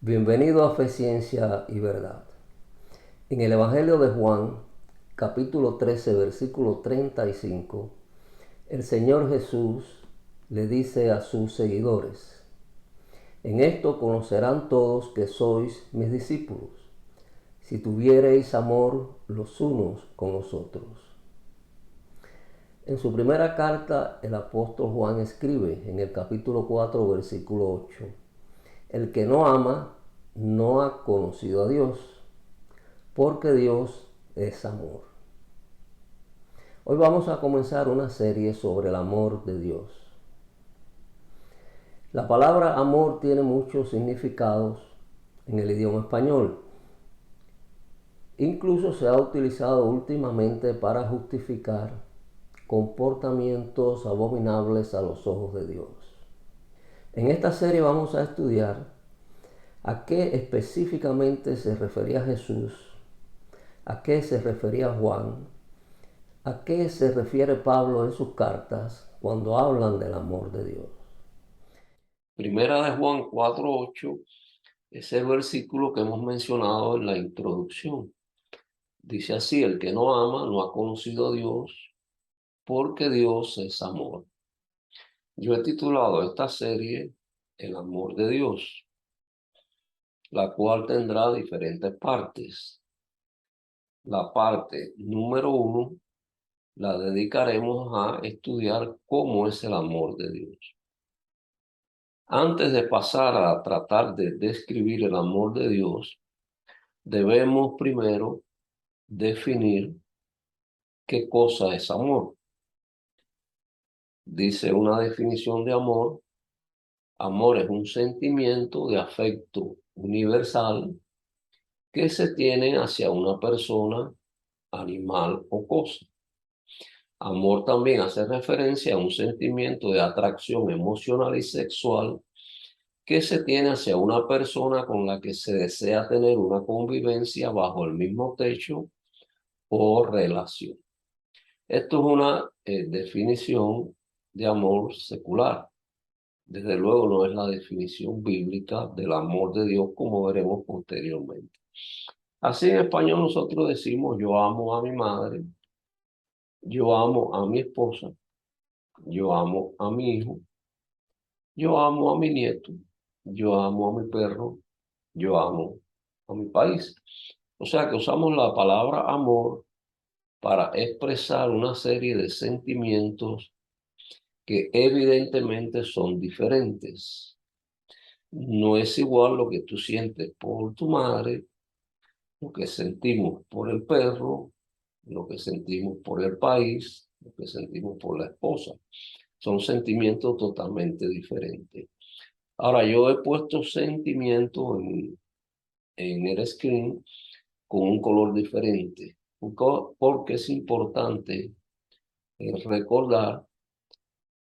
Bienvenido a Fe, Ciencia y Verdad. En el Evangelio de Juan, capítulo 13, versículo 35, el Señor Jesús le dice a sus seguidores: en esto conocerán todos que sois mis discípulos, si tuviereis amor los unos con los otros. En su primera carta, el apóstol Juan escribe en el capítulo 4, versículo 8: el que no ama no ha conocido a Dios, porque Dios es amor. Hoy vamos a comenzar una serie sobre el amor de Dios. La palabra amor tiene muchos significados en el idioma español. Incluso se ha utilizado últimamente para justificar comportamientos abominables a los ojos de Dios. En esta serie vamos a estudiar a qué específicamente se refería Jesús, a qué se refería Juan, a qué se refiere Pablo en sus cartas cuando hablan del amor de Dios. Primera de Juan 4:8 es el versículo que hemos mencionado en la introducción. Dice así: el que no ama no ha conocido a Dios, porque Dios es amor. Yo he titulado esta serie El amor de Dios, la cual tendrá diferentes partes. La parte número 1 la dedicaremos a estudiar cómo es el amor de Dios. Antes de pasar a tratar de describir el amor de Dios, debemos primero definir qué cosa es amor. Dice una definición de amor: amor es un sentimiento de afecto universal que se tiene hacia una persona, animal o cosa. Amor también hace referencia a un sentimiento de atracción emocional y sexual que se tiene hacia una persona con la que se desea tener una convivencia bajo el mismo techo o relación. Esto es una definición de amor secular. Desde luego no es la definición bíblica del amor de Dios, como veremos posteriormente. Así en español nosotros decimos: yo amo a mi madre, yo amo a mi esposa, yo amo a mi hijo, yo amo a mi nieto, yo amo a mi perro, yo amo a mi país. O sea que usamos la palabra amor para expresar una serie de sentimientos que evidentemente son diferentes. No es igual lo que tú sientes por tu madre, lo que sentimos por el perro, lo que sentimos por el país, lo que sentimos por la esposa. Son sentimientos totalmente diferentes. Ahora, yo he puesto sentimientos en el screen con un color diferente, porque es importante recordar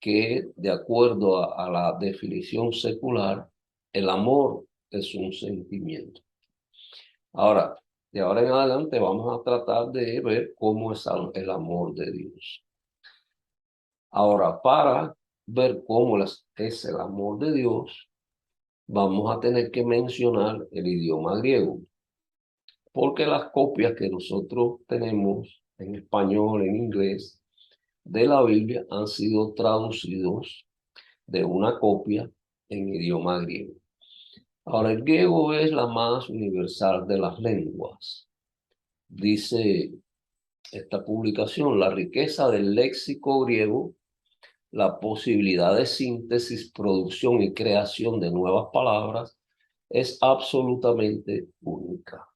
que, de acuerdo a la definición secular, el amor es un sentimiento. Ahora, de ahora en adelante vamos a tratar de ver cómo es el amor de Dios. Ahora, para ver cómo es el amor de Dios, vamos a tener que mencionar el idioma griego, porque las copias que nosotros tenemos en español, en inglés, de la Biblia han sido traducidos de una copia en idioma griego. Ahora, el griego es la más universal de las lenguas. Dice esta publicación: la riqueza del léxico griego, la posibilidad de síntesis, producción y creación de nuevas palabras es absolutamente única.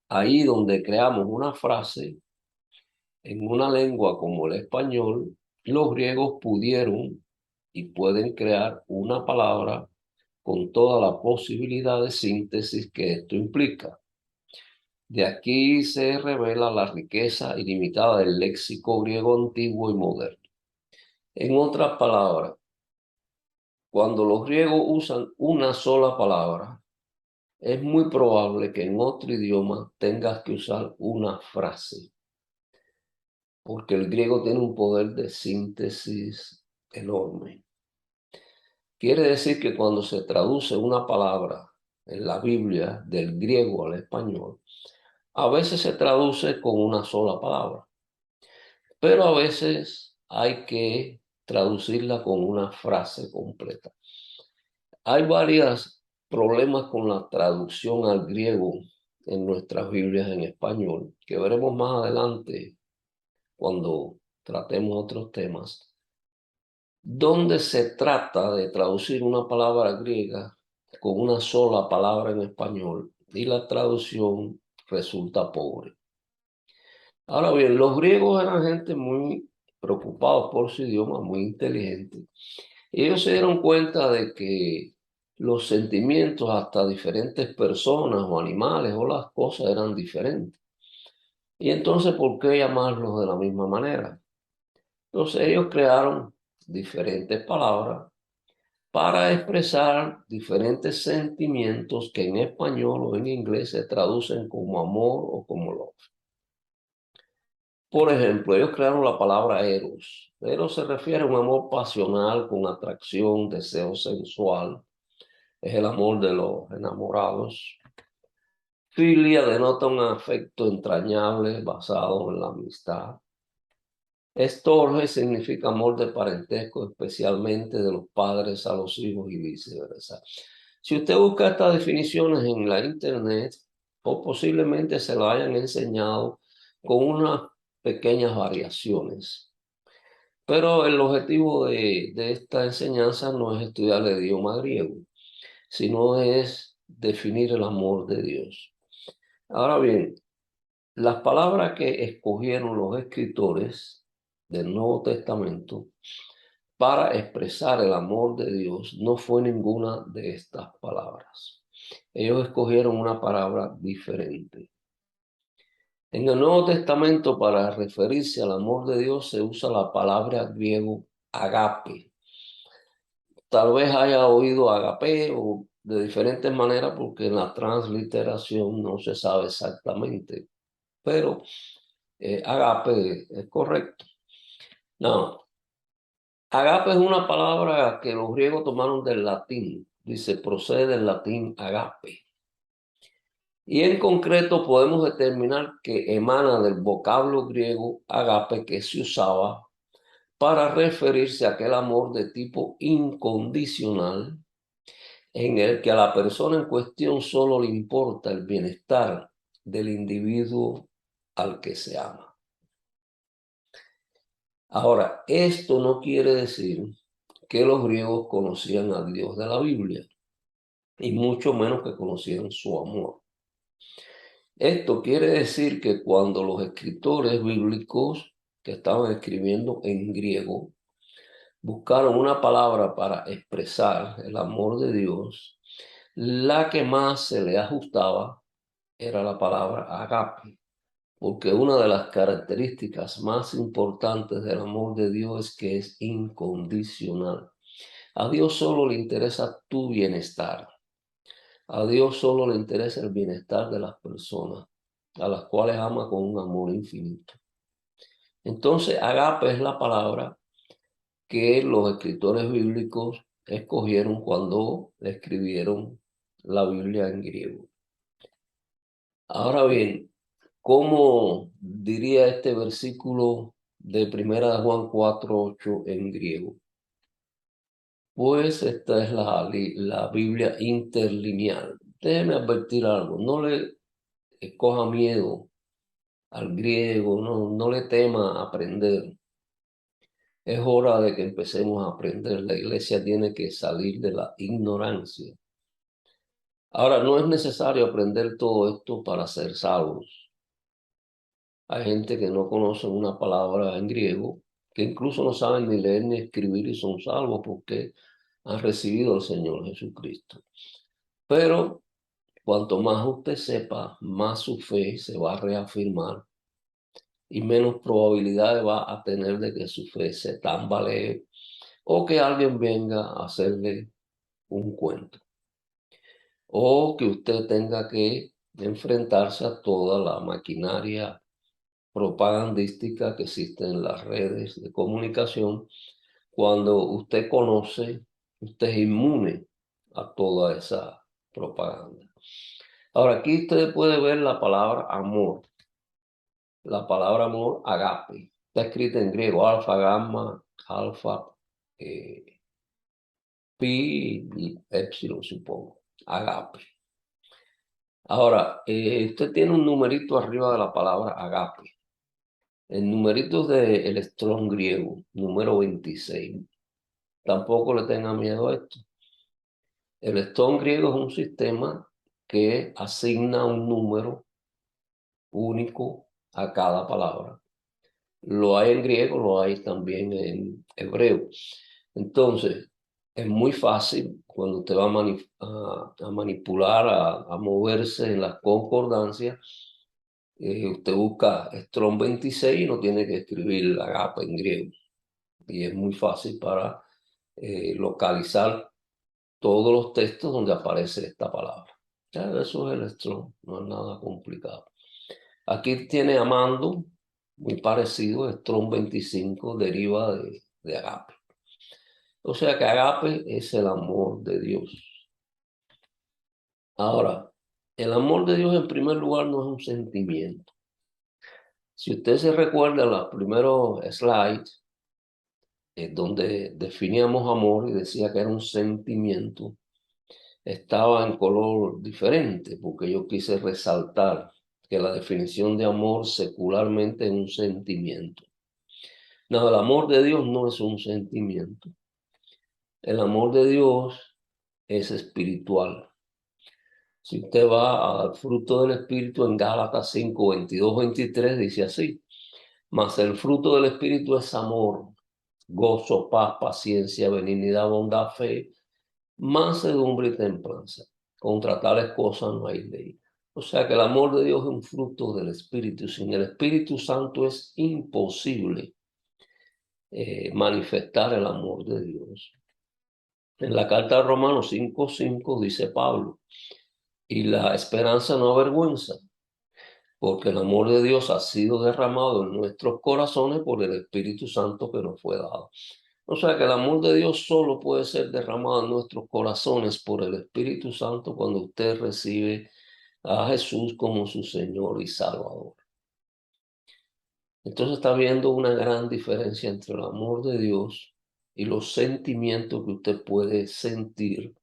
Ahí donde creamos una frase en una lengua como el español, los griegos pudieron y pueden crear una palabra con toda la posibilidad de síntesis que esto implica. De aquí se revela la riqueza ilimitada del léxico griego antiguo y moderno. En otras palabras, cuando los griegos usan una sola palabra, es muy probable que en otro idioma tengas que usar una frase, porque el griego tiene un poder de síntesis enorme. Quiere decir que cuando se traduce una palabra en la Biblia del griego al español, a veces se traduce con una sola palabra, pero a veces hay que traducirla con una frase completa. Hay varios problemas con la traducción al griego en nuestras Biblias en español, que veremos más adelante cuando tratemos otros temas, donde se trata de traducir una palabra griega con una sola palabra en español y la traducción resulta pobre. Ahora bien, los griegos eran gente muy preocupados por su idioma, muy inteligente. Ellos se dieron cuenta de que los sentimientos hasta diferentes personas o animales o las cosas eran diferentes. Y entonces, ¿por qué llamarlos de la misma manera? Entonces ellos crearon diferentes palabras para expresar diferentes sentimientos que en español o en inglés se traducen como amor o como love. Por ejemplo, ellos crearon la palabra eros. Eros se refiere a un amor pasional con atracción, deseo sensual. Es el amor de los enamorados. Filia denota un afecto entrañable basado en la amistad. Estorge significa amor de parentesco, especialmente de los padres a los hijos y viceversa. Si usted busca estas definiciones en la internet, o posiblemente se lo hayan enseñado con unas pequeñas variaciones. Pero el objetivo de esta enseñanza no es estudiar el idioma griego, sino es definir el amor de Dios. Ahora bien, las palabras que escogieron los escritores del Nuevo Testamento para expresar el amor de Dios no fue ninguna de estas palabras. Ellos escogieron una palabra diferente. En el Nuevo Testamento, para referirse al amor de Dios, se usa la palabra griego agape. Tal vez haya oído agape o de diferentes maneras porque en la transliteración no se sabe exactamente, pero agape es correcto. No, agape es una palabra que los griegos tomaron del latín, dice, procede del latín agape. Y en concreto podemos determinar que emana del vocablo griego agape que se usaba para referirse a aquel amor de tipo incondicional en el que a la persona en cuestión solo le importa el bienestar del individuo al que se ama. Ahora, esto no quiere decir que los griegos conocían al Dios de la Biblia, y mucho menos que conocían su amor. Esto quiere decir que cuando los escritores bíblicos que estaban escribiendo en griego buscaron una palabra para expresar el amor de Dios, la que más se le ajustaba era la palabra agape, porque una de las características más importantes del amor de Dios es que es incondicional. A Dios solo le interesa tu bienestar. A Dios solo le interesa el bienestar de las personas, a las cuales ama con un amor infinito. Entonces, agape es la palabra que los escritores bíblicos escogieron cuando escribieron la Biblia en griego. Ahora bien, ¿cómo diría este versículo de 1 Juan 4:8 en griego? Pues esta es la Biblia interlineal. Déjeme advertir algo, no le coja miedo al griego, no le tema aprender. Es hora de que empecemos a aprender. La iglesia tiene que salir de la ignorancia. Ahora, no es necesario aprender todo esto para ser salvos. Hay gente que no conoce una palabra en griego, que incluso no saben ni leer ni escribir y son salvos porque han recibido al Señor Jesucristo. Pero cuanto más usted sepa, más su fe se va a reafirmar y menos probabilidades va a tener de que su fe se tambalee o que alguien venga a hacerle un cuento o que usted tenga que enfrentarse a toda la maquinaria propagandística que existe en las redes de comunicación. Cuando usted conoce, usted es inmune a toda esa propaganda. Ahora, aquí usted puede ver la palabra amor. La palabra amor, agape. Está escrita en griego, alfa, gamma, alfa, eh, pi y epsilon, supongo. Agape. Ahora, usted tiene un numerito arriba de la palabra agape. El numerito es del Strong griego, número 26. Tampoco le tenga miedo a esto. El Strong griego es un sistema que asigna un número único a cada palabra. Lo hay en griego, lo hay también en hebreo. Entonces, es muy fácil cuando usted va a manipular, a moverse en las concordancias. Usted busca Strong 26 y no tiene que escribir agape en griego. Y es muy fácil para localizar todos los textos donde aparece esta palabra. Ya, eso es el Strong, no es nada complicado. Aquí tiene amando, muy parecido, Strong 25 deriva de agape. O sea que agape es el amor de Dios. Ahora, el amor de Dios en primer lugar no es un sentimiento. Si usted se recuerda los primeros slides, donde definíamos amor y decía que era un sentimiento, estaba en color diferente, porque yo quise resaltar que la definición de amor secularmente es un sentimiento. No, el amor de Dios no es un sentimiento. El amor de Dios es espiritual. Si usted va al fruto del Espíritu en Gálatas 5, 22, 23, dice así: mas el fruto del Espíritu es amor, gozo, paz, paciencia, benignidad, bondad, fe, mansedumbre y templanza. Contra tales cosas no hay ley. O sea que el amor de Dios es un fruto del Espíritu. Sin el Espíritu Santo es imposible manifestar el amor de Dios. En la carta de Romanos 5:5 dice Pablo, y la esperanza no avergüenza, porque el amor de Dios ha sido derramado en nuestros corazones por el Espíritu Santo que nos fue dado. O sea que el amor de Dios solo puede ser derramado en nuestros corazones por el Espíritu Santo cuando usted recibe a Jesús como su Señor y Salvador. Entonces está viendo una gran diferencia entre el amor de Dios y los sentimientos que usted puede sentir,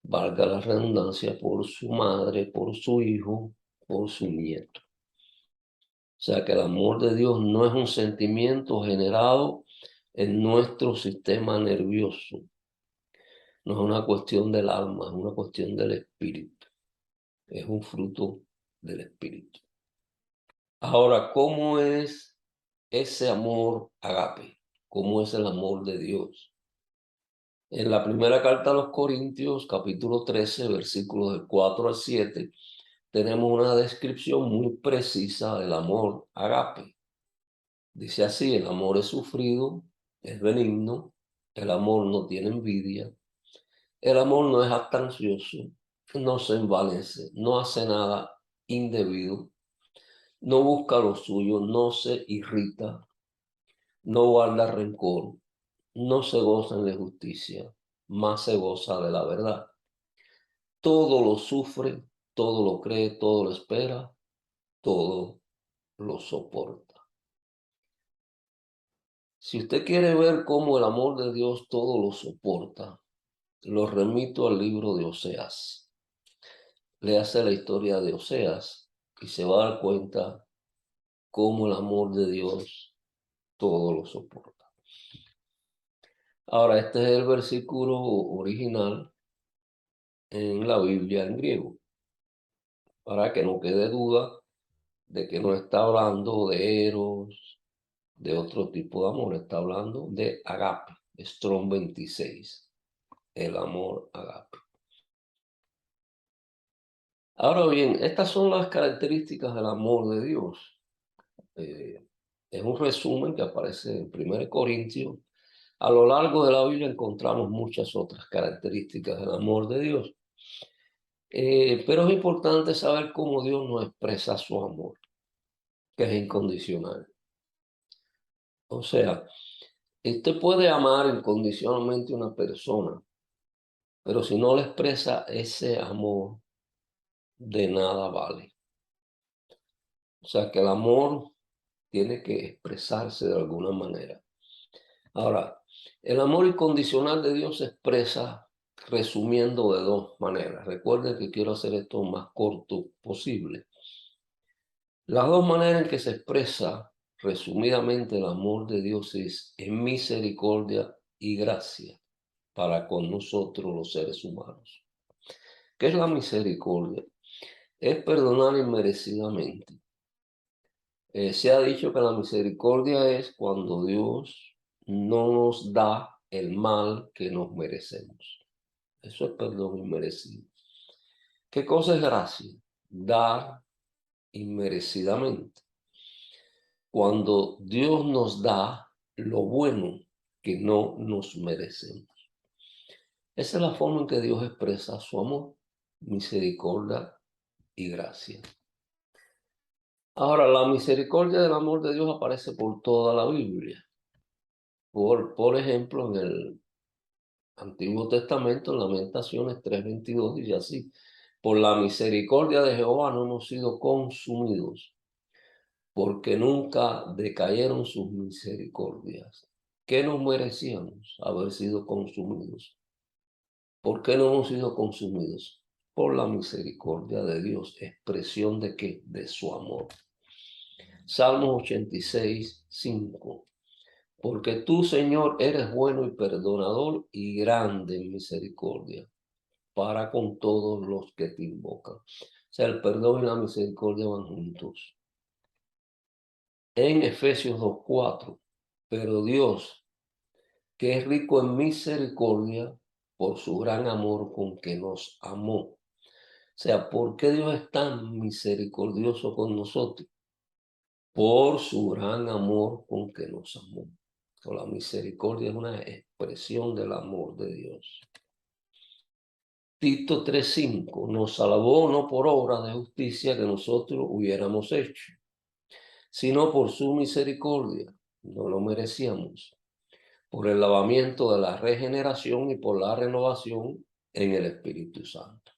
valga la redundancia, por su madre, por su hijo, por su nieto. O sea que el amor de Dios no es un sentimiento generado en nuestro sistema nervioso. No es una cuestión del alma, es una cuestión del espíritu. Es un fruto del espíritu. Ahora, ¿cómo es ese amor agape? ¿Cómo es el amor de Dios? En la primera carta a los Corintios, capítulo 13, versículos del 4 al 7, tenemos una descripción muy precisa del amor agape. Dice así: el amor es sufrido, es benigno, el amor no tiene envidia, el amor no es jactancioso, no se envanece, no hace nada indebido, no busca lo suyo, no se irrita, no guarda rencor, no se goza en la justicia, más se goza de la verdad. Todo lo sufre, todo lo cree, todo lo espera, todo lo soporta. Si usted quiere ver cómo el amor de Dios todo lo soporta, lo remito al libro de Oseas. Léase la historia de Oseas y se va a dar cuenta cómo el amor de Dios todo lo soporta. Ahora, este es el versículo original en la Biblia en griego, para que no quede duda de que no está hablando de eros, de otro tipo de amor, está hablando de agape, Strong 26, el amor agape. Ahora bien, estas son las características del amor de Dios. Es un resumen que aparece en 1 Corintios. A lo largo de la Biblia encontramos muchas otras características del amor de Dios. Pero es importante saber cómo Dios nos expresa su amor, que es incondicional. O sea, usted puede amar incondicionalmente a una persona, pero si no le expresa ese amor, de nada vale. O sea que el amor tiene que expresarse de alguna manera. Ahora, el amor incondicional de Dios se expresa resumiendo de dos maneras. Recuerden que quiero hacer esto lo más corto posible. Las dos maneras en que se expresa resumidamente el amor de Dios es en misericordia y gracia para con nosotros los seres humanos. ¿Qué es la misericordia? Es perdonar inmerecidamente. Se ha dicho que la misericordia es cuando Dios no nos da el mal que nos merecemos. Eso es perdón inmerecido. ¿Qué cosa es gracia? Dar inmerecidamente. Cuando Dios nos da lo bueno que no nos merecemos. Esa es la forma en que Dios expresa su amor, misericordia y gracia. Ahora, la misericordia del amor de Dios aparece por toda la Biblia. Por ejemplo, en el Antiguo Testamento, en Lamentaciones 3:22, dice así: por la misericordia de Jehová no hemos sido consumidos, porque nunca decayeron sus misericordias. ¿Qué nos merecíamos? Haber sido consumidos. ¿Por qué no hemos sido consumidos? Por la misericordia de Dios. ¿Expresión de qué? De su amor. Salmos 86:5. Porque tú, Señor, eres bueno y perdonador y grande en misericordia para con todos los que te invocan. O sea, el perdón y la misericordia van juntos. En Efesios 2:4, pero Dios, que es rico en misericordia, por su gran amor con que nos amó. O sea, ¿por qué Dios es tan misericordioso con nosotros? Por su gran amor con que nos amó. O la misericordia es una expresión del amor de Dios. Tito 3:5 nos salvó no por obra de justicia que nosotros hubiéramos hecho, sino por su misericordia. No lo merecíamos. Por el lavamiento de la regeneración y por la renovación en el Espíritu Santo.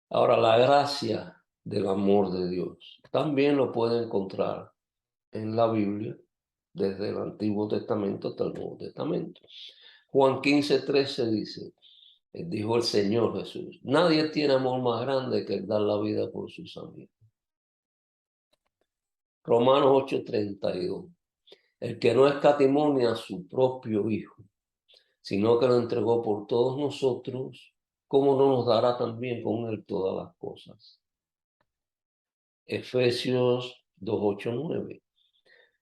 Ahora, la gracia del amor de Dios también lo puede encontrar en la Biblia, desde el Antiguo Testamento hasta el Nuevo Testamento. Juan 15:13 dice, dijo el Señor Jesús, nadie tiene amor más grande que el dar la vida por sus amigos. Romanos 8:32, el que no escatimó a su propio Hijo, sino que lo entregó por todos nosotros, ¿cómo no nos dará también con él todas las cosas? Efesios 2:8-9,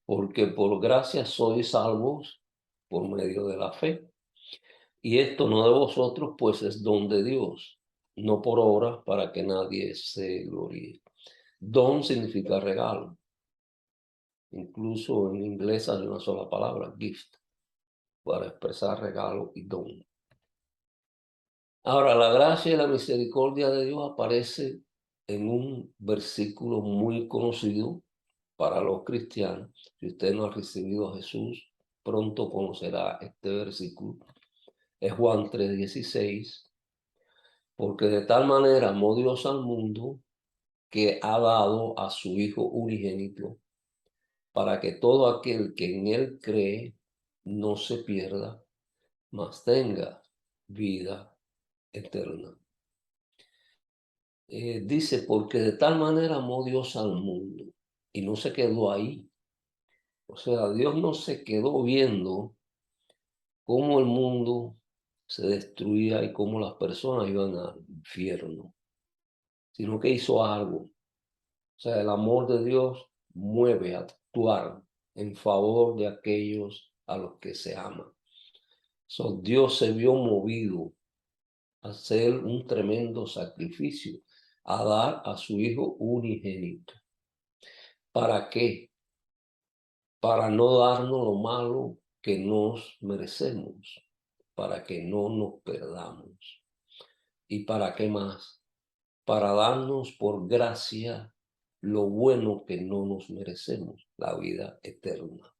porque por gracia sois salvos por medio de la fe. Y esto no de vosotros, pues es don de Dios, no por obras para que nadie se gloríe. Don significa regalo. Incluso en inglés hay una sola palabra, gift, para expresar regalo y don. Ahora, la gracia y la misericordia de Dios aparece en un versículo muy conocido para los cristianos. Si usted no ha recibido a Jesús, pronto conocerá este versículo. Es Juan 3:16. Porque de tal manera amó Dios al mundo que ha dado a su Hijo unigénito, para que todo aquel que en él cree no se pierda, mas tenga vida eterna. Dice, porque de tal manera amó Dios al mundo, y no se quedó ahí. O sea, Dios no se quedó viendo cómo el mundo se destruía y cómo las personas iban al infierno, sino que hizo algo. O sea, el amor de Dios mueve a actuar en favor de aquellos a los que se aman. So, Dios se vio movido a hacer un tremendo sacrificio, a dar a su Hijo unigénito. ¿Para qué? Para no darnos lo malo que nos merecemos, para que no nos perdamos. ¿Y para qué más? Para darnos por gracia lo bueno que no nos merecemos, la vida eterna.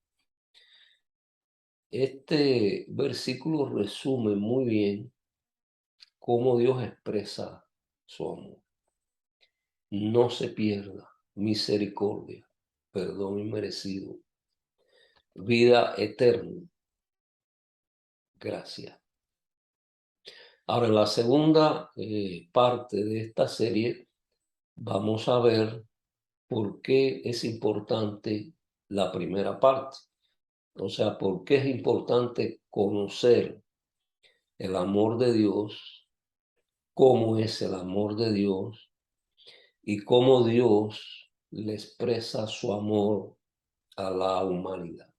Este versículo resume muy bien cómo Dios expresa su amor. No se pierda misericordia, perdón inmerecido, vida eterna, gracia. Ahora, en la segunda parte de esta serie, vamos a ver por qué es importante la primera parte. O sea, por qué es importante conocer el amor de Dios, cómo es el amor de Dios y cómo Dios le expresa su amor a la humanidad.